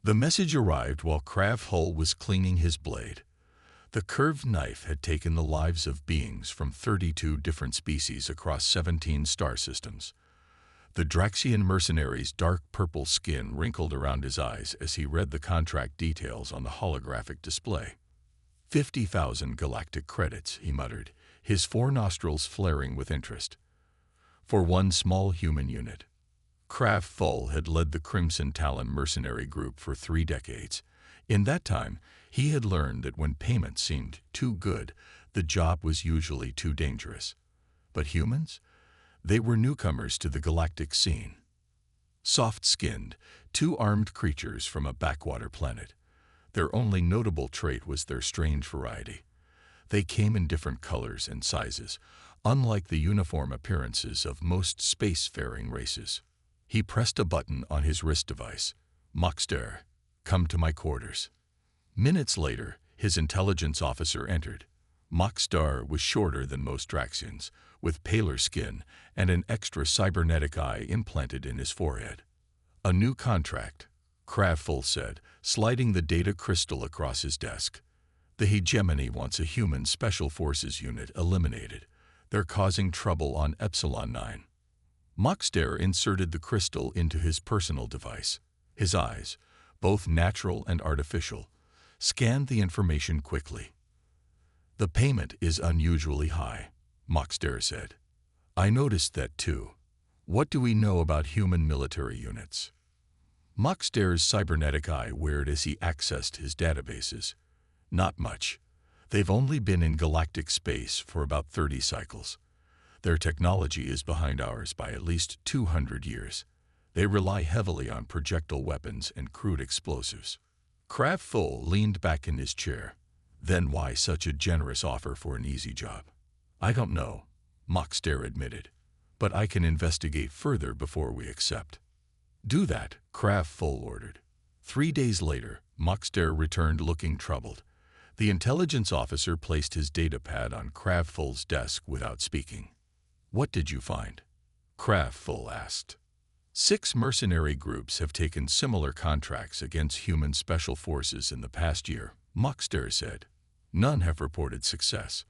The message arrived while Krav Hull was cleaning his blade. The curved knife had taken the lives of beings from 32 different species across 17 star systems. The Draxian mercenary's dark purple skin wrinkled around his eyes as he read the contract details on the holographic display. 50,000 galactic credits, he muttered, his four nostrils flaring with interest. For one small human unit. Krav Hull had led the Crimson Talon mercenary group for 3 decades. In that time, he had learned that when payment seemed too good, the job was usually too dangerous. But humans? They were newcomers to the galactic scene. Soft-skinned, two-armed creatures from a backwater planet. Their only notable trait was their strange variety. They came in different colors and sizes, unlike the uniform appearances of most spacefaring races. He pressed a button on his wrist device. "Moxter, come to my quarters." Minutes later, his intelligence officer entered. Moxter was shorter than most Draxians, with paler skin and an extra cybernetic eye implanted in his forehead. "A new contract," Krav Hull said, sliding the data crystal across his desk. "The hegemony wants a human special forces unit eliminated. They're causing trouble on Epsilon 9. Moxter inserted the crystal into his personal device. His eyes, both natural and artificial, scanned the information quickly. "The payment is unusually high," Moxter said. "I noticed that too. What do we know about human military units?" Moxter's cybernetic eye wavered as he accessed his databases. "Not much. They've only been in galactic space for about 30 cycles. Their technology is behind ours by at least 200 years. They rely heavily on projectile weapons and crude explosives." Krav Hull leaned back in his chair. "Then why such a generous offer for an easy job?" "I don't know," Moxter admitted, "but I can investigate further before we accept." "Do that," Krav Hull ordered. 3 days later, Moxter returned looking troubled. The intelligence officer placed his datapad on Krav Hull's desk without speaking. "What did you find?" Krav Hull asked. 6 mercenary groups have taken similar contracts against human special forces in the past year, Moxter said. None have reported success.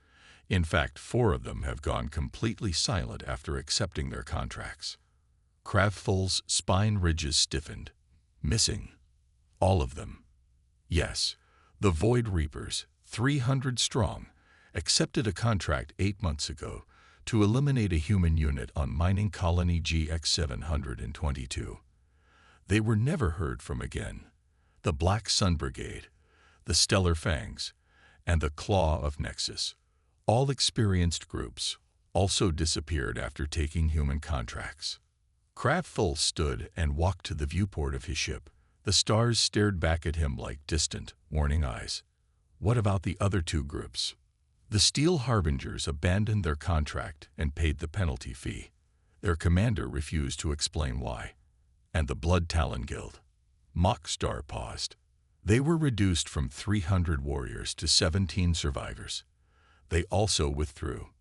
In fact, 4 of them have gone completely silent after accepting their contracts. Krav Hull's spine ridges stiffened. "Missing. All of them." "Yes. The Void Reapers, 300 strong, accepted a contract 8 months ago to eliminate a human unit on mining colony GX722. They were never heard from again. The Black Sun Brigade, the Stellar Fangs, and the Claw of Nexus, all experienced groups, also disappeared after taking human contracts." Krav Hull stood and walked to the viewport of his ship. The stars stared back at him like distant, warning eyes. "What about the other 2 groups?" "The Steel Harbingers abandoned their contract and paid the penalty fee. Their commander refused to explain why." "And the Blood Talon Guild?" Moxter paused. "They were reduced from 300 warriors to 17 survivors. They also withdrew."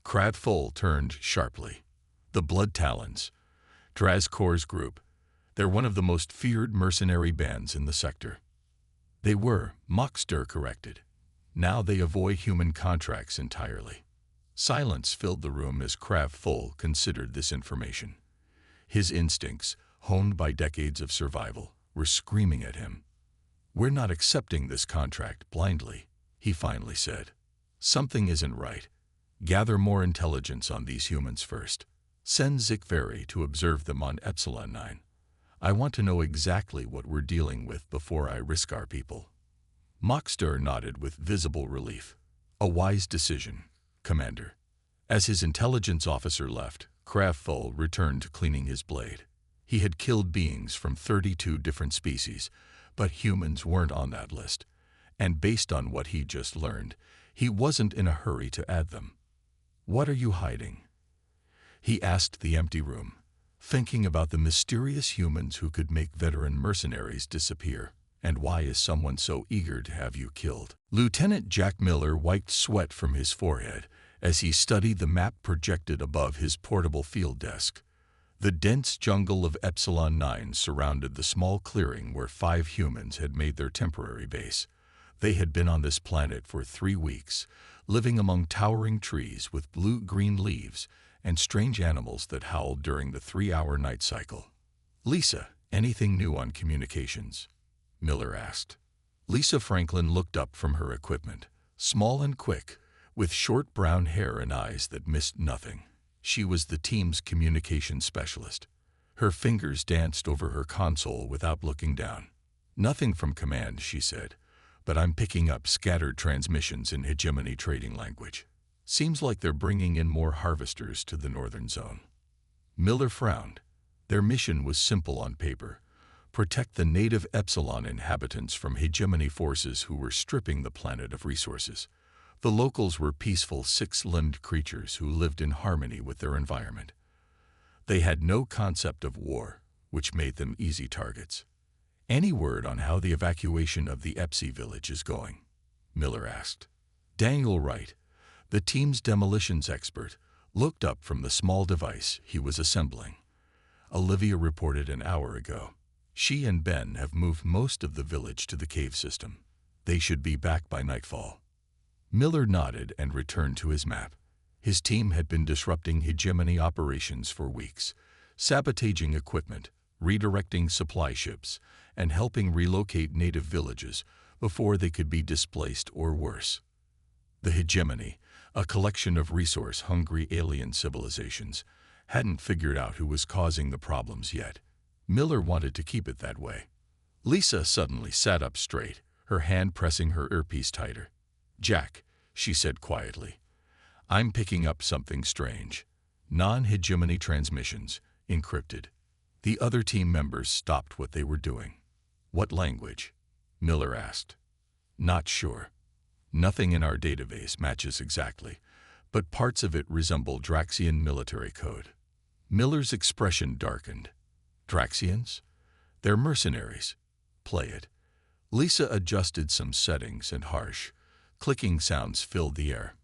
Krav Hull turned sharply. "The Blood Talons, Drazkor's group. They're one of the most feared mercenary bands in the sector." "They were," Moxter corrected. "Now they avoid human contracts entirely." Silence filled the room as Krav Hull considered this information. His instincts, honed by decades of survival, were screaming at him. "We're not accepting this contract blindly," he finally said. "Something isn't right. Gather more intelligence on these humans first. Send Zikvari to observe them on Epsilon 9. I want to know exactly what we're dealing with before I risk our people." Moxter nodded with visible relief. "A wise decision, Commander." As his intelligence officer left, Krav Hull returned to cleaning his blade. He had killed beings from 32 different species, but humans weren't on that list. And based on what he just learned, he wasn't in a hurry to add them. "What are you hiding?" he asked the empty room, thinking about the mysterious humans who could make veteran mercenaries disappear. "And why is someone so eager to have you killed?" Lieutenant Jack Miller wiped sweat from his forehead as he studied the map projected above his portable field desk. The dense jungle of Epsilon 9 surrounded the small clearing where 5 humans had made their temporary base. They had been on this planet for 3 weeks, living among towering trees with blue-green leaves and strange animals that howled during the 3-hour night cycle. "Lisa, anything new on communications?" Miller asked. Lisa Franklin looked up from her equipment, small and quick, with short brown hair and eyes that missed nothing. She was the team's communications specialist. Her fingers danced over her console without looking down. "Nothing from command," she said, "but I'm picking up scattered transmissions in hegemony trading language. Seems like they're bringing in more harvesters to the northern zone." Miller frowned. Their mission was simple on paper: protect the native Epsilon inhabitants from hegemony forces who were stripping the planet of resources. The locals were peaceful 6-limbed creatures who lived in harmony with their environment. They had no concept of war, which made them easy targets. "Any word on how the evacuation of the Epsi village is going?" Miller asked. Daniel Wright, the team's demolitions expert, looked up from the small device he was assembling. "Olivia reported an hour ago. She and Ben have moved most of the village to the cave system. They should be back by nightfall." Miller nodded and returned to his map. His team had been disrupting hegemony operations for weeks, sabotaging equipment, redirecting supply ships, and helping relocate native villages before they could be displaced or worse. The hegemony, a collection of resource-hungry alien civilizations, hadn't figured out who was causing the problems yet. Miller wanted to keep it that way. Lisa suddenly sat up straight, her hand pressing her earpiece tighter. "Jack," she said quietly, "I'm picking up something strange. Non-hegemony transmissions, encrypted." The other team members stopped what they were doing. "What language?" Miller asked. "Not sure. Nothing in our database matches exactly, but parts of it resemble Draxian military code." Miller's expression darkened. "Draxians? They're mercenaries. Play it." Lisa adjusted some settings and harsh, clicking sounds filled the air.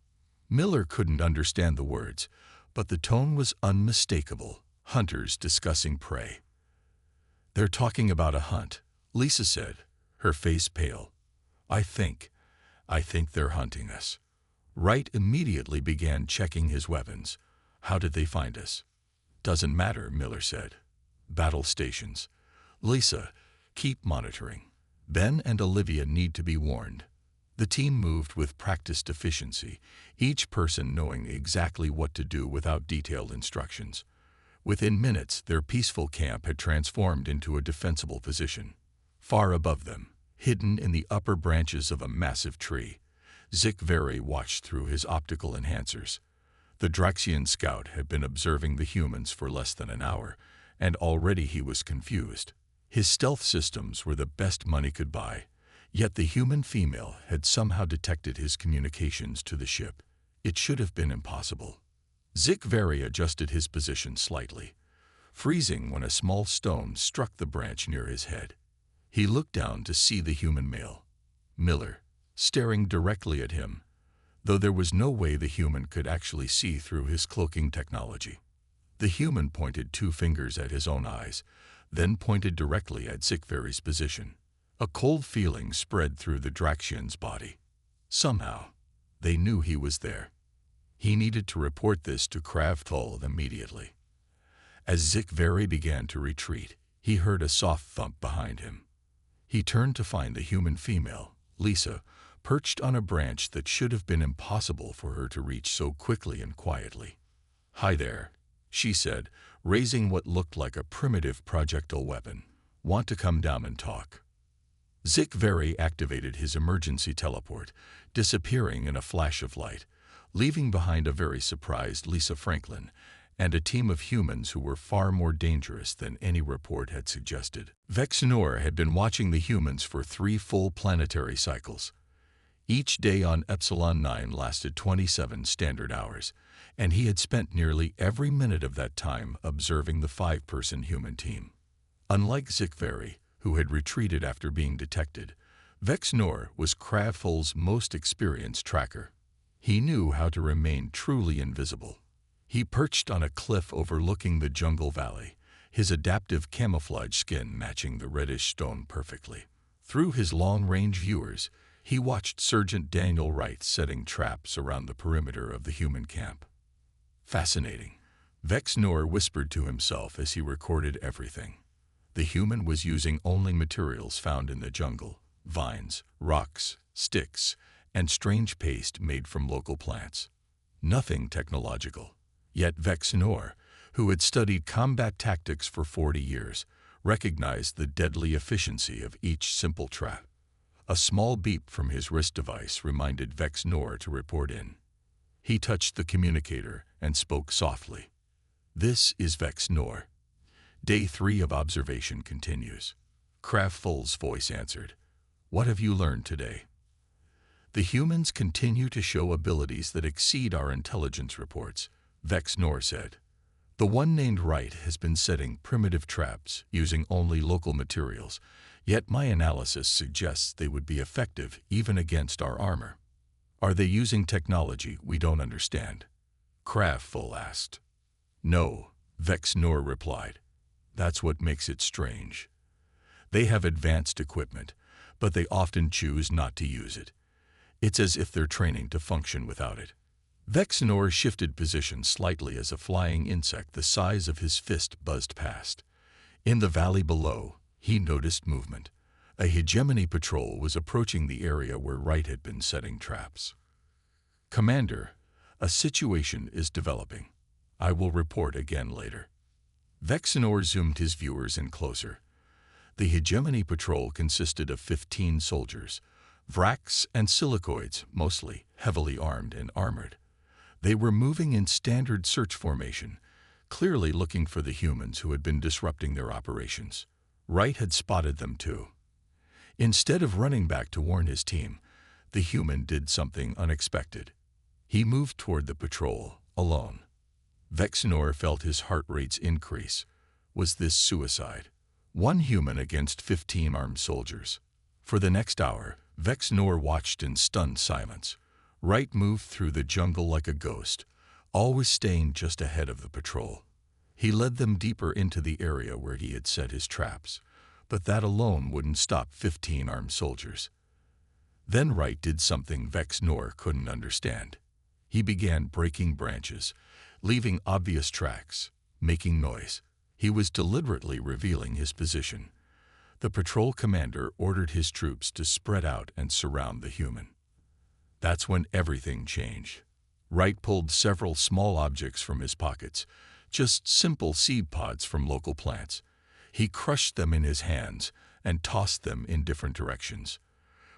Miller couldn't understand the words, but the tone was unmistakable. Hunters discussing prey. "They're talking about a hunt," Lisa said, her face pale. I think they're hunting us." Wright immediately began checking his weapons. "How did they find us?" "Doesn't matter," Miller said. "Battle stations. Lisa, keep monitoring. Ben and Olivia need to be warned." The team moved with practiced efficiency, each person knowing exactly what to do without detailed instructions. Within minutes, their peaceful camp had transformed into a defensible position. Far above them, hidden in the upper branches of a massive tree, Zik Very watched through his optical enhancers. The Draxian scout had been observing the humans for less than an hour, and already he was confused. His stealth systems were the best money could buy, yet the human female had somehow detected his communications to the ship. It should have been impossible. Zik Very adjusted his position slightly, freezing when a small stone struck the branch near his head. He looked down to see the human male, Miller, staring directly at him, though there was no way the human could actually see through his cloaking technology. The human pointed 2 fingers at his own eyes, then pointed directly at Zik Very's position. A cold feeling spread through the Draxian's body. Somehow, they knew he was there. He needed to report this to Kravthol immediately. As Zik Very began to retreat, he heard a soft thump behind him. He turned to find the human female, Lisa, perched on a branch that should have been impossible for her to reach so quickly and quietly. "Hi there," she said, raising what looked like a primitive projectile weapon. "Want to come down and talk?" Zik Very activated his emergency teleport, disappearing in a flash of light, leaving behind a very surprised Lisa Franklin and a team of humans who were far more dangerous than any report had suggested. Vexnor had been watching the humans for 3 full planetary cycles. Each day on Epsilon 9 lasted 27 standard hours, and he had spent nearly every minute of that time observing the 5-person human team. Unlike Zik Very, who had retreated after being detected, Vexnor was Kravthol's most experienced tracker. He knew how to remain truly invisible. He perched on a cliff overlooking the jungle valley, his adaptive camouflage skin matching the reddish stone perfectly. Through his long-range viewers, he watched Sergeant Daniel Wright setting traps around the perimeter of the human camp. Fascinating. Vex Nor whispered to himself as he recorded everything. The human was using only materials found in the jungle: vines, rocks, sticks, and strange paste made from local plants. Nothing technological. Yet Vex Nor, who had studied combat tactics for 40 years, recognized the deadly efficiency of each simple trap. A small beep from his wrist device reminded Vex Nor to report in. He touched the communicator and spoke softly. "This is Vex Nor. Day 3 of observation continues." Craftful's voice answered. "What have you learned today?" "The humans continue to show abilities that exceed our intelligence reports," Vex Nor said. "The one named Wright has been setting primitive traps using only local materials, yet my analysis suggests they would be effective even against our armor. Are they using technology we don't understand?" Craftful asked. "No," Vex Nor replied. "That's what makes it strange. They have advanced equipment, but they often choose not to use it. It's as if they're training to function without it." Vex Nor shifted position slightly as a flying insect the size of his fist buzzed past. In the valley below, he noticed movement. A hegemony patrol was approaching the area where Wright had been setting traps. "Commander, a situation is developing. I will report again later." Vex Nor zoomed his viewers in closer. The hegemony patrol consisted of 15 soldiers, Vraks and Silicoids, mostly heavily armed and armored. They were moving in standard search formation, clearly looking for the humans who had been disrupting their operations. Wright had spotted them too. Instead of running back to warn his team, the human did something unexpected. He moved toward the patrol, alone. Vex Nor felt his heart rates increase. Was this suicide? One human against 15 armed soldiers. For the next hour, Vex Nor watched in stunned silence. Wright moved through the jungle like a ghost, always staying just ahead of the patrol. He led them deeper into the area where he had set his traps, but that alone wouldn't stop 15 armed soldiers. Then Wright did something Vex Nor couldn't understand. He began breaking branches, leaving obvious tracks, making noise. He was deliberately revealing his position. The patrol commander ordered his troops to spread out and surround the human. That's when everything changed. Wright pulled several small objects from his pockets, just simple seed pods from local plants. He crushed them in his hands and tossed them in different directions.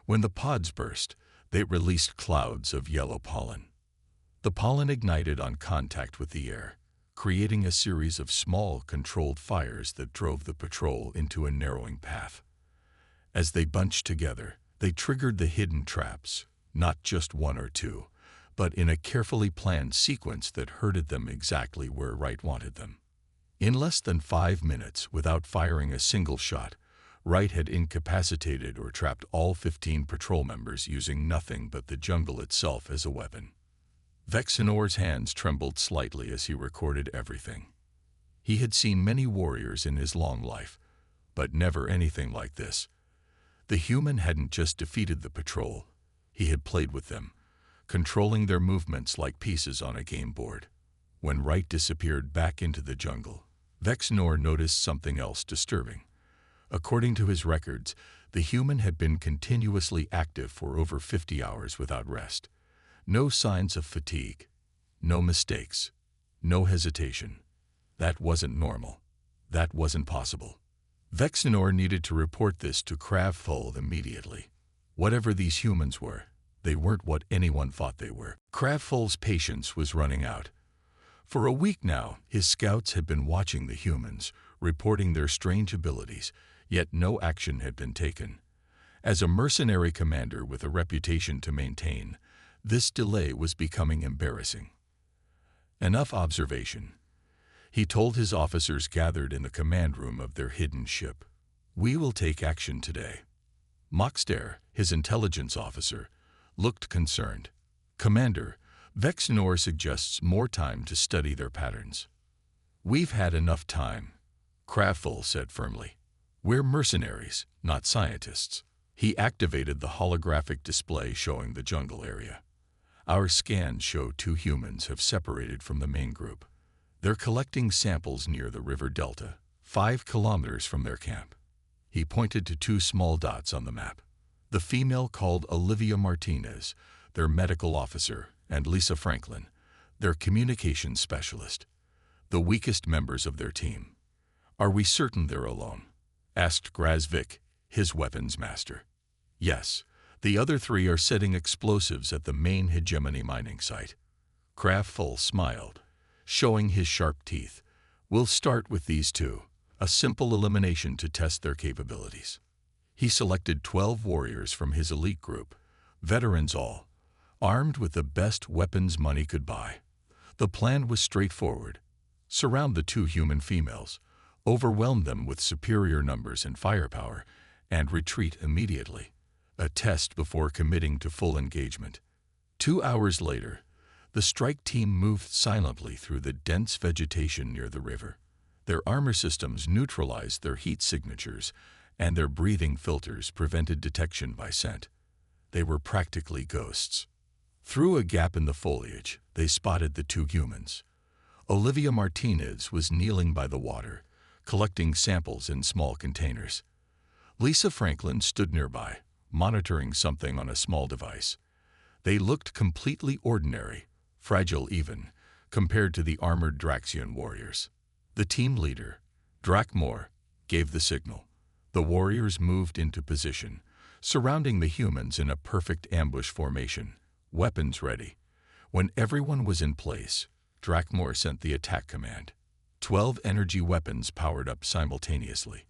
When the pods burst, they released clouds of yellow pollen. The pollen ignited on contact with the air, creating a series of small, controlled fires that drove the patrol into a narrowing path. As they bunched together, they triggered the hidden traps, not just one or two, but in a carefully planned sequence that herded them exactly where Wright wanted them. In less than 5 minutes, without firing a single shot, Wright had incapacitated or trapped all 15 patrol members using nothing but the jungle itself as a weapon. Vex Nor's hands trembled slightly as he recorded everything. He had seen many warriors in his long life, but never anything like this. The human hadn't just defeated the patrol, he had played with them, controlling their movements like pieces on a game board. When Wright disappeared back into the jungle, Vex Nor noticed something else disturbing. According to his records, the human had been continuously active for over 50 hours without rest. No signs of fatigue, no mistakes, no hesitation. That wasn't normal. That wasn't possible. Vex Nor needed to report this to Craftful immediately. Whatever these humans were, they weren't what anyone thought they were. Craftful's patience was running out. For a week now, his scouts had been watching the humans, reporting their strange abilities, yet no action had been taken. As a mercenary commander with a reputation to maintain, this delay was becoming embarrassing. Enough observation. He told his officers gathered in the command room of their hidden ship. We will take action today. Moxter, his intelligence officer, looked concerned. Commander, Vexnor suggests more time to study their patterns. We've had enough time, Cravful said firmly. We're mercenaries, not scientists. He activated the holographic display showing the jungle area. Our scans show 2 humans have separated from the main group. They're collecting samples near the river delta, 5 kilometers from their camp. He pointed to 2 small dots on the map. The female called Olivia Martinez, their medical officer, and Lisa Franklin, their communications specialist, the weakest members of their team. Are we certain they're alone? Asked Grazvik, his weapons master. Yes, the other 3 are setting explosives at the main hegemony mining site. Cravful smiled, showing his sharp teeth. We'll start with these 2, a simple elimination to test their capabilities. He selected 12 warriors from his elite group, veterans all, armed with the best weapons money could buy. The plan was straightforward. Surround the 2 human females, overwhelm them with superior numbers and firepower, and retreat immediately. A test before committing to full engagement. 2 hours later, the strike team moved silently through the dense vegetation near the river. Their armor systems neutralized their heat signatures, and their breathing filters prevented detection by scent. They were practically ghosts. Through a gap in the foliage, they spotted the 2 humans. Olivia Martinez was kneeling by the water, collecting samples in small containers. Lisa Franklin stood nearby, monitoring something on a small device. They looked completely ordinary, fragile even, compared to the armored Draxian warriors. The team leader, Drakmor, gave the signal. The warriors moved into position, surrounding the humans in a perfect ambush formation, weapons ready. When everyone was in place, Drakmor sent the attack command. 12 energy weapons powered up simultaneously.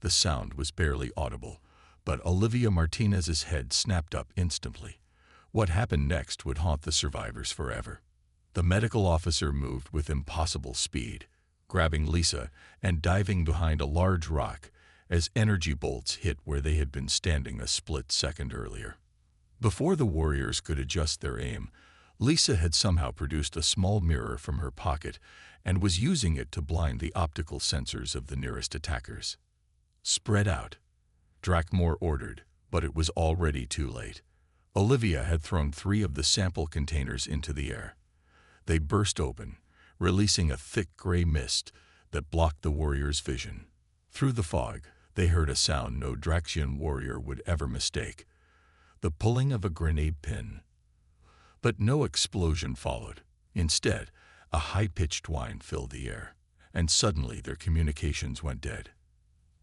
The sound was barely audible, but Olivia Martinez's head snapped up instantly. What happened next would haunt the survivors forever. The medical officer moved with impossible speed, grabbing Lisa and diving behind a large rock as energy bolts hit where they had been standing a split second earlier. Before the warriors could adjust their aim, Lisa had somehow produced a small mirror from her pocket and was using it to blind the optical sensors of the nearest attackers. Spread out, Drakmor ordered, but it was already too late. Olivia had thrown 3 of the sample containers into the air. They burst open, releasing a thick gray mist that blocked the warriors' vision. Through the fog, they heard a sound no Draxian warrior would ever mistake: the pulling of a grenade pin. But no explosion followed. Instead, a high-pitched whine filled the air, and suddenly their communications went dead.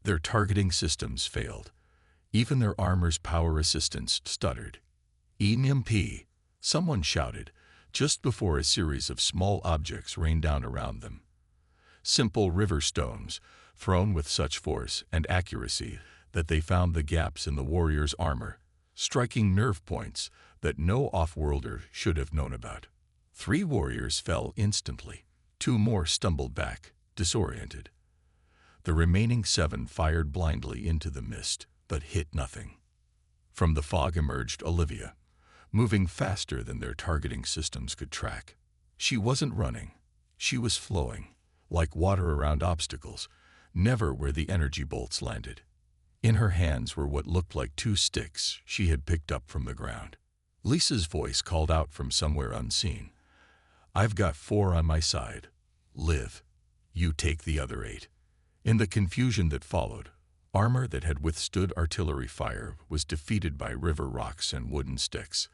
Their targeting systems failed. Even their armor's power assistance stuttered. EMP, someone shouted, just before a series of small objects rained down around them. Simple river stones, thrown with such force and accuracy that they found the gaps in the warrior's armor, striking nerve points that no off-worlder should have known about. 3 warriors fell instantly. 2 more stumbled back, disoriented. The remaining 7 fired blindly into the mist, but hit nothing. From the fog emerged Olivia, moving faster than their targeting systems could track. She wasn't running. She was flowing, like water around obstacles, never where the energy bolts landed. In her hands were what looked like 2 sticks she had picked up from the ground. Lisa's voice called out from somewhere unseen. "I've got 4 on my side. Live. You take the other 8. In the confusion that followed, armor that had withstood artillery fire was defeated by river rocks and wooden sticks.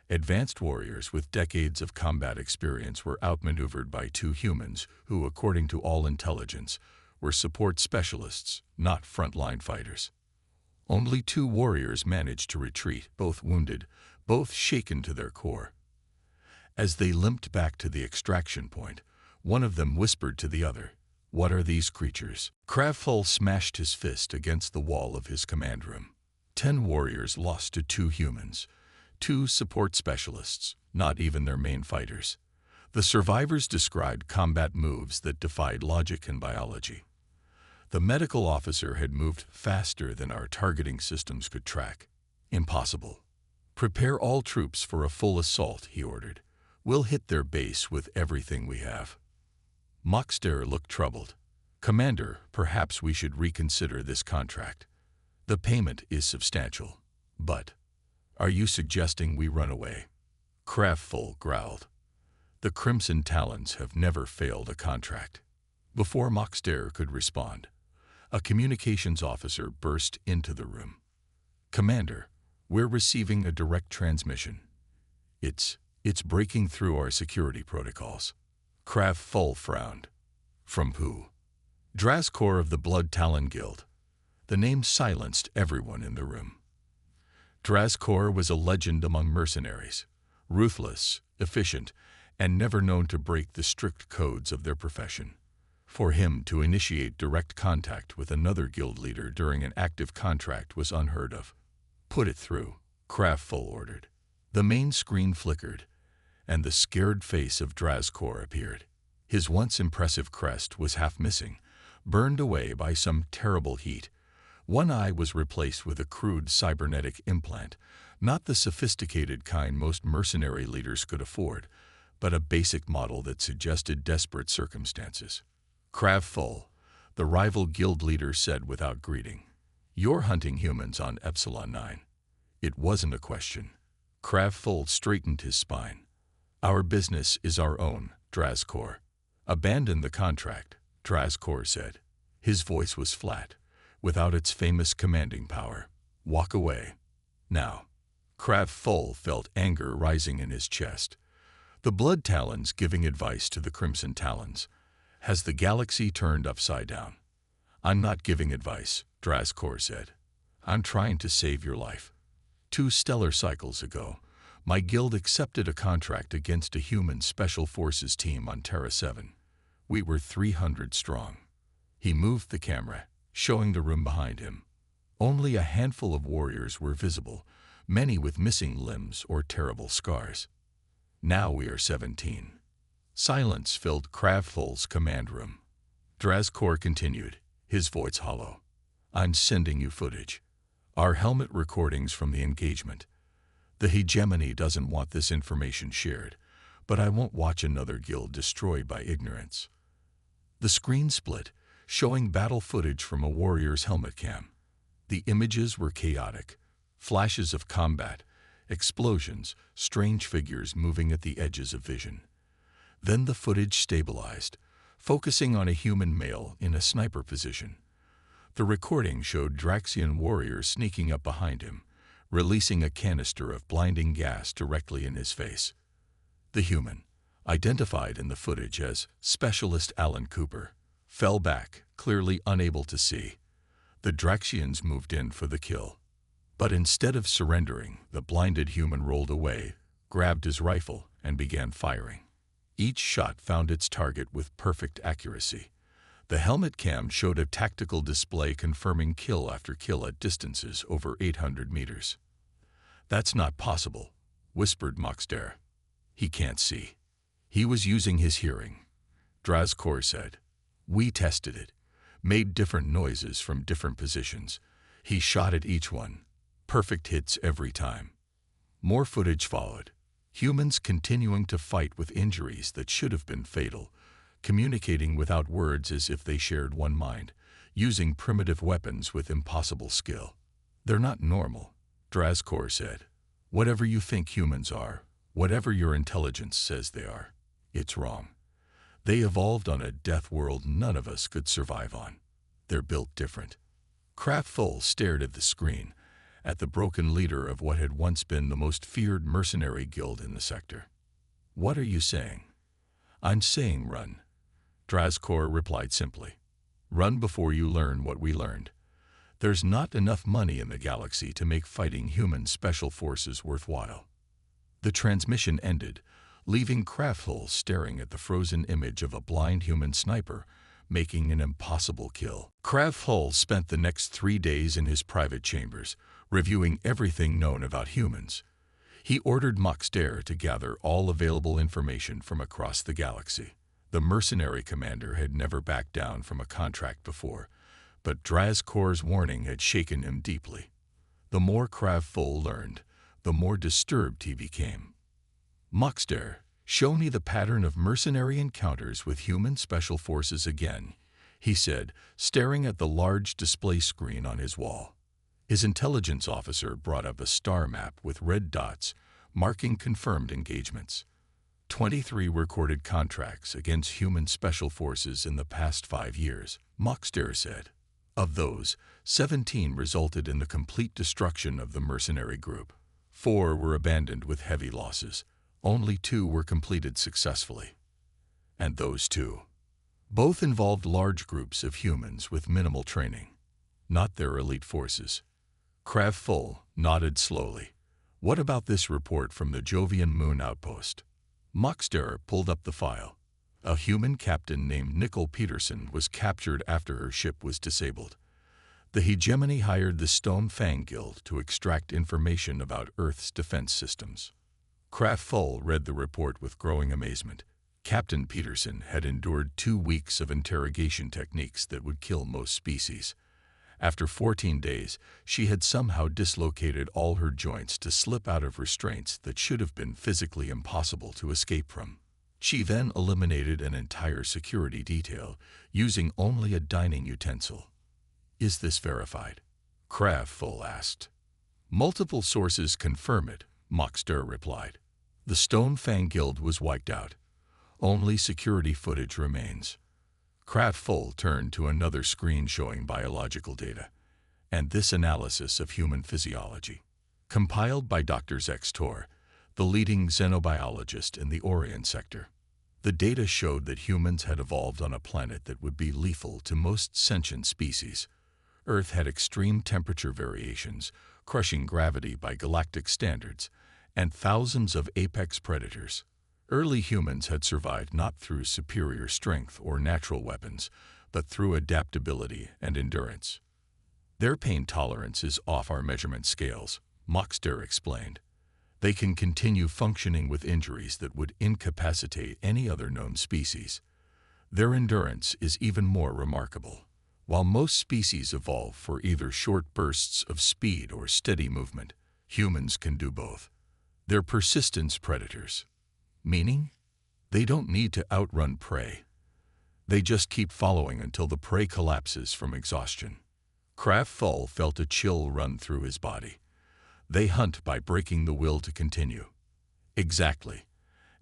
Advanced warriors with decades of combat experience were outmaneuvered by 2 humans who, according to all intelligence, were support specialists, not frontline fighters. Only 2 warriors managed to retreat, both wounded, both shaken to their core. As they limped back to the extraction point, one of them whispered to the other, "What are these creatures?" Cravful smashed his fist against the wall of his command room. 10 warriors lost to 2 humans, 2 support specialists, not even their main fighters. The survivors described combat moves that defied logic and biology. The medical officer had moved faster than our targeting systems could track. Impossible. "Prepare all troops for a full assault," he ordered. We'll hit their base with everything we have. Moxter looked troubled. Commander, perhaps we should reconsider this contract. The payment is substantial. But are you suggesting we run away? Craftful growled. The Crimson Talons have never failed a contract. Before Moxter could respond, a communications officer burst into the room. Commander, we're receiving a direct transmission. It's breaking through our security protocols. Craftful frowned. From who? Drazcor of the Blood Talon Guild. The name silenced everyone in the room. Drazcor was a legend among mercenaries, ruthless, efficient, and never known to break the strict codes of their profession. For him to initiate direct contact with another guild leader during an active contract was unheard of. Put it through, Craftful ordered. The main screen flickered, and the scared face of Drazcor appeared. His once impressive crest was half missing, burned away by some terrible heat. One eye was replaced with a crude cybernetic implant, not the sophisticated kind most mercenary leaders could afford, but a basic model that suggested desperate circumstances. Craftful, the rival guild leader said without greeting, "You're hunting humans on Epsilon 9. It wasn't a question." Craftful straightened his spine. "Our business is our own, Drazcor." "Abandon the contract," Drazcor said. His voice was flat, without its famous commanding power. "Walk away. Now." Craftful felt anger rising in his chest. The Blood Talons giving advice to the Crimson Talons. Has the galaxy turned upside down? "I'm not giving advice," Drazcor said. "I'm trying to save your life. 2 stellar cycles ago, my guild accepted a contract against a human special forces team on Terra 7. We were 300 strong." He moved the camera, showing the room behind him. Only a handful of warriors were visible, many with missing limbs or terrible scars. "Now we are 17. Silence filled Craftful's command room. Drazcor continued, his voice hollow. "I'm sending you footage. Our helmet recordings from the engagement. The hegemony doesn't want this information shared, but I won't watch another guild destroyed by ignorance." The screen split, showing battle footage from a warrior's helmet cam. The images were chaotic. Flashes of combat, explosions, strange figures moving at the edges of vision. Then the footage stabilized, focusing on a human male in a sniper position. The recording showed Draxian warriors sneaking up behind him, releasing a canister of blinding gas directly in his face. The human, identified in the footage as Specialist Alan Cooper, fell back, clearly unable to see. The Draxians moved in for the kill. But instead of surrendering, the blinded human rolled away, grabbed his rifle, and began firing. Each shot found its target with perfect accuracy. The helmet cam showed a tactical display confirming kill after kill at distances over 800 meters. "That's not possible," whispered Moxter. "He can't see." "He was using his hearing," Drazcor said. "We tested it, made different noises from different positions. He shot at each one. Perfect hits every time." More footage followed. Humans continuing to fight with injuries that should have been fatal, communicating without words as if they shared one mind, using primitive weapons with impossible skill. "They're not normal," Drazcor said. "Whatever you think humans are, whatever your intelligence says they are, it's wrong. They evolved on a death world none of us could survive on. They're built different." Craftful stared at the screen, at the broken leader of what had once been the most feared mercenary guild in the sector. "What are you saying?" "I'm saying run," Drazcor replied simply. "Run before you learn what we learned. There's not enough money in the galaxy to make fighting human special forces worthwhile." The transmission ended, leaving Craftful staring at the frozen image of a blind human sniper making an impossible kill. Craftful spent the next 3 days in his private chambers, reviewing everything known about humans. He ordered Moxter to gather all available information from across the galaxy. The mercenary commander had never backed down from a contract before, but Drazcor's warning had shaken him deeply. The more Craftful learned, the more disturbed he became. "Moxter, "Show me the pattern of mercenary encounters with human special forces again," he said, staring at the large display screen on his wall. His intelligence officer brought up a star map with red dots marking confirmed engagements. 23 recorded contracts against human special forces in the past 5 years, Moxter said. Of those, 17 resulted in the complete destruction of the mercenary group. 4 were abandoned with heavy losses. Only 2 were completed successfully. And those 2? Both involved large groups of humans with minimal training, not their elite forces. Krav nodded slowly. "What about this report from the Jovian Moon Outpost?" Moxter pulled up the file. A human captain named Nicole Peterson was captured after her ship was disabled. The hegemony hired the Stone Fang Guild to extract information about Earth's defense systems. Krav read the report with growing amazement. Captain Peterson had endured 2 weeks of interrogation techniques that would kill most species. After 14 days, she had somehow dislocated all her joints to slip out of restraints that should have been physically impossible to escape from. She then eliminated an entire security detail, using only a dining utensil. "Is this verified?" Krav asked. "Multiple sources confirm it," Moxter replied. "The Stone Fang Guild was wiped out. Only security footage remains." Krav turned to another screen showing biological data, and this analysis of human physiology. Compiled by Dr. Zex Tor, the leading xenobiologist in the Orion sector. The data showed that humans had evolved on a planet that would be lethal to most sentient species. Earth had extreme temperature variations, crushing gravity by galactic standards, and thousands of apex predators. Early humans had survived not through superior strength or natural weapons, but through adaptability and endurance. "Their pain tolerance is off our measurement scales," Moxter explained. "They can continue functioning with injuries that would incapacitate any other known species. Their endurance is even more remarkable. While most species evolve for either short bursts of speed or steady movement, humans can do both. They're persistence predators." Meaning? They don't need to outrun prey. They just keep following until the prey collapses from exhaustion. Krav felt a chill run through his body. They hunt by breaking the will to continue. Exactly.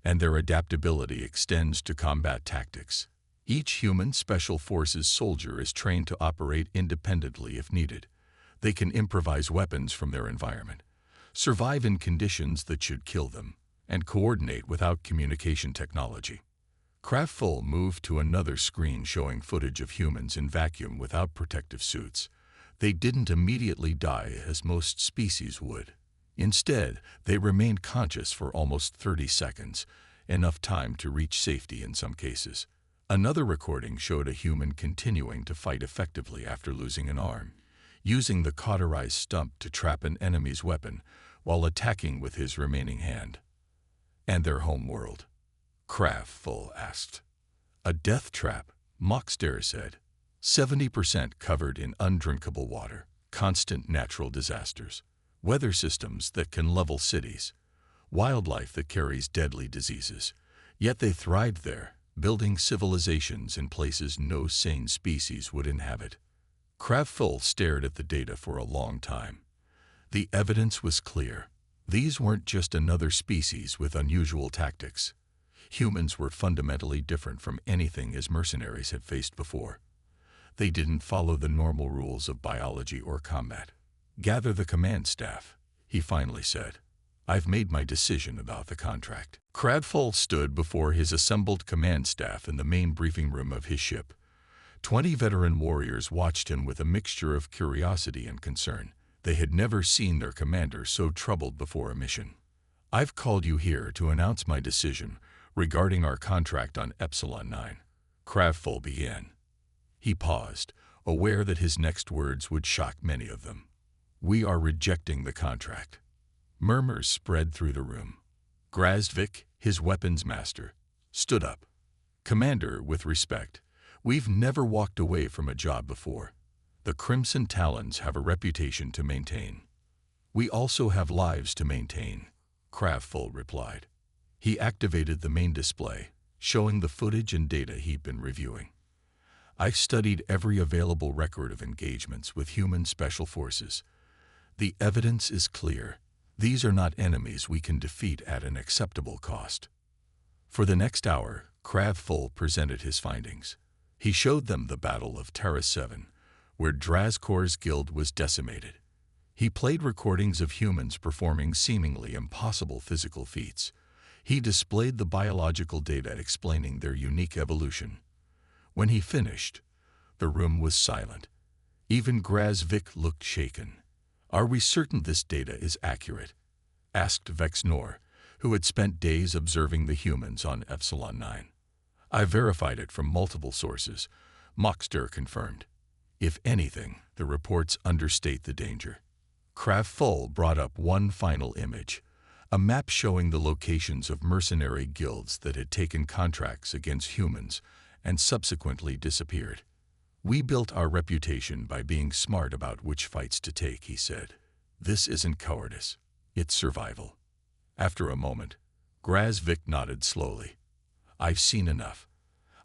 And their adaptability extends to combat tactics. Each human special forces soldier is trained to operate independently if needed. They can improvise weapons from their environment, survive in conditions that should kill them, and coordinate without communication technology. Krav moved to another screen showing footage of humans in vacuum without protective suits. They didn't immediately die as most species would. Instead, they remained conscious for almost 30 seconds, enough time to reach safety in some cases. Another recording showed a human continuing to fight effectively after losing an arm, using the cauterized stump to trap an enemy's weapon while attacking with his remaining hand. "And their home world?" Krav asked. "A death trap," Moxter said. 70% covered in undrinkable water, constant natural disasters, weather systems that can level cities, wildlife that carries deadly diseases. Yet they thrived there, building civilizations in places no sane species would inhabit. Krav stared at the data for a long time. The evidence was clear. These weren't just another species with unusual tactics. Humans were fundamentally different from anything his mercenaries had faced before. They didn't follow the normal rules of biology or combat. "Gather the command staff," he finally said. "I've made my decision about the contract." Krav stood before his assembled command staff in the main briefing room of his ship. 20 veteran warriors watched him with a mixture of curiosity and concern. They had never seen their commander so troubled before a mission. "I've called you here to announce my decision regarding our contract on Epsilon 9. Krav began. He paused, aware that his next words would shock many of them. "We are rejecting the contract." Murmurs spread through the room. Grazvik, his weapons master, stood up. "Commander, with respect, we've never walked away from a job before. The Crimson Talons have a reputation to maintain. We also have lives to maintain," Krav replied. He activated the main display, showing the footage and data he'd been reviewing. I've studied every available record of engagements with human special forces. The evidence is clear. These are not enemies we can defeat at an acceptable cost. For the next hour, Kravfull presented his findings. He showed them the Battle of Terra 7, where Drazkor's guild was decimated. He played recordings of humans performing seemingly impossible physical feats. He displayed the biological data explaining their unique evolution. When he finished, the room was silent. Even Grazvik looked shaken. "Are we certain this data is accurate?" asked Vexnor, who had spent days observing the humans on Epsilon 9. "I verified it from multiple sources," Moxter confirmed. "If anything, the reports understate the danger." Kravfull brought up one final image, a map showing the locations of mercenary guilds that had taken contracts against humans and subsequently disappeared. "We built our reputation by being smart about which fights to take," he said. "This isn't cowardice, it's survival." After a moment, Grazvik nodded slowly. "I've seen enough.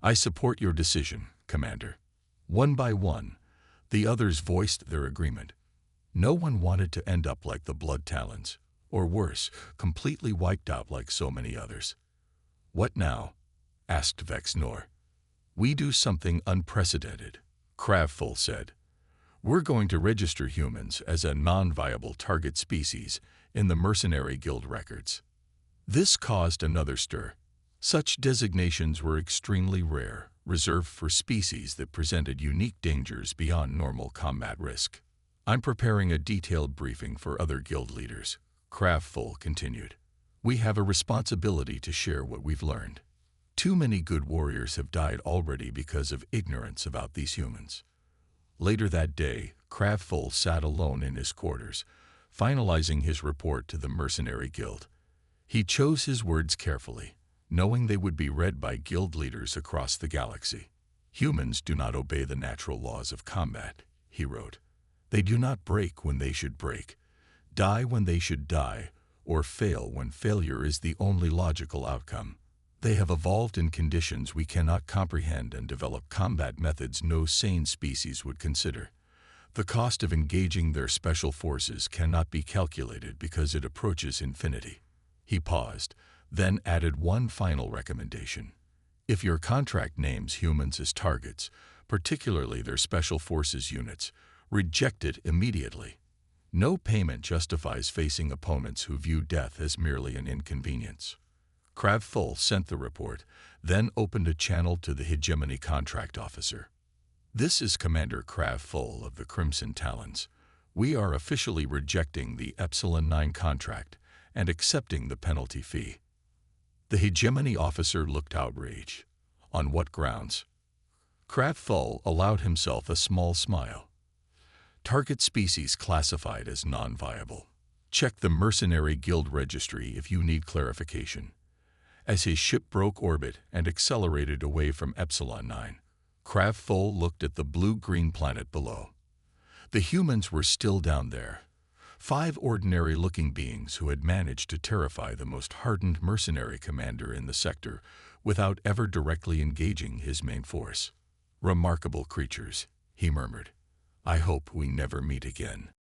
I support your decision, Commander." One by one, the others voiced their agreement. No one wanted to end up like the Blood Talons, or worse, completely wiped out like so many others. "What now?" asked Vexnor. "We do something unprecedented," Kravfull said. "We're going to register humans as a non-viable target species in the Mercenary Guild records." This caused another stir. Such designations were extremely rare, reserved for species that presented unique dangers beyond normal combat risk. "I'm preparing a detailed briefing for other guild leaders," Kravfull continued. "We have a responsibility to share what we've learned. Too many good warriors have died already because of ignorance about these humans." Later that day, Kravfull sat alone in his quarters, finalizing his report to the Mercenary Guild. He chose his words carefully, knowing they would be read by guild leaders across the galaxy. "Humans do not obey the natural laws of combat," he wrote. "They do not break when they should break, die when they should die, or fail when failure is the only logical outcome. They have evolved in conditions we cannot comprehend and develop combat methods no sane species would consider. The cost of engaging their special forces cannot be calculated because it approaches infinity." He paused, then added one final recommendation. "If your contract names humans as targets, particularly their special forces units, reject it immediately. No payment justifies facing opponents who view death as merely an inconvenience." Kravfull sent the report, then opened a channel to the Hegemony Contract Officer. "This is Commander Kravfull of the Crimson Talons. We are officially rejecting the Epsilon 9 contract and accepting the penalty fee." The Hegemony Officer looked outraged. "On what grounds?" Kravfull allowed himself a small smile. "Target species classified as non-viable. Check the Mercenary Guild registry if you need clarification." As his ship broke orbit and accelerated away from Epsilon 9, Kravfull looked at the blue-green planet below. The humans were still down there. 5 ordinary-looking beings who had managed to terrify the most hardened mercenary commander in the sector without ever directly engaging his main force. "Remarkable creatures," he murmured. "I hope we never meet again."